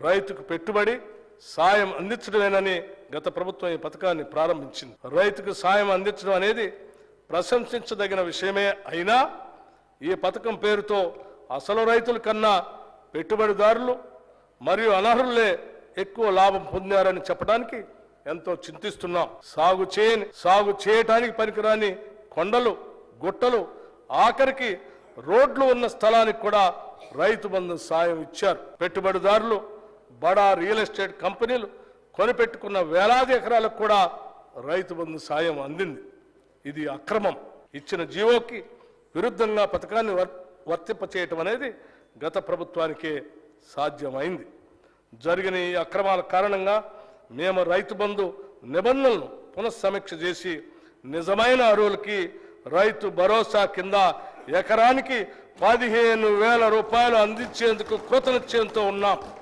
రైతుకు పెట్టుబడి సాయం అందించడమేనని గత ప్రభుత్వం ఈ పథకాన్ని ప్రారంభించింది. రైతుకు సాయం అందించడం అనేది ప్రశంసించదగిన విషయమే అయినా ఈ పథకం పేరుతో అసలు రైతుల కన్నా పెట్టుబడిదారులు మరియు అనర్హులే ఎక్కువ లాభం పొందారని చెప్పడానికి ఎంతో చింతిస్తున్నాం. సాగు చేయటానికి పనికిరాని కొండలు, గుట్టలు, ఆఖరికి రోడ్లు ఉన్న స్థలానికి కూడా రైతు బంధు సాయం ఇచ్చారు. పెట్టుబడిదారులు, బడా రియల్ ఎస్టేట్ కంపెనీలు కొనిపెట్టుకున్న వేలాది ఎకరాలకు కూడా రైతు బంధు సాయం అందింది. ఇది అక్రమం. ఇచ్చిన జీవోకి విరుద్ధంగా పథకాన్ని వర్తింపచేయటం అనేది గత ప్రభుత్వానికే సాధ్యమైంది. జరిగిన ఈ అక్రమాల కారణంగా మేము రైతు బంధు నిబంధనలను పునఃసమీక్ష చేసి నిజమైన అర్హులకి రైతు భరోసా కింద ఎకరానికి 15,000 రూపాయలు అందించేందుకు కోతనిచ్చేంతో ఉన్నాం.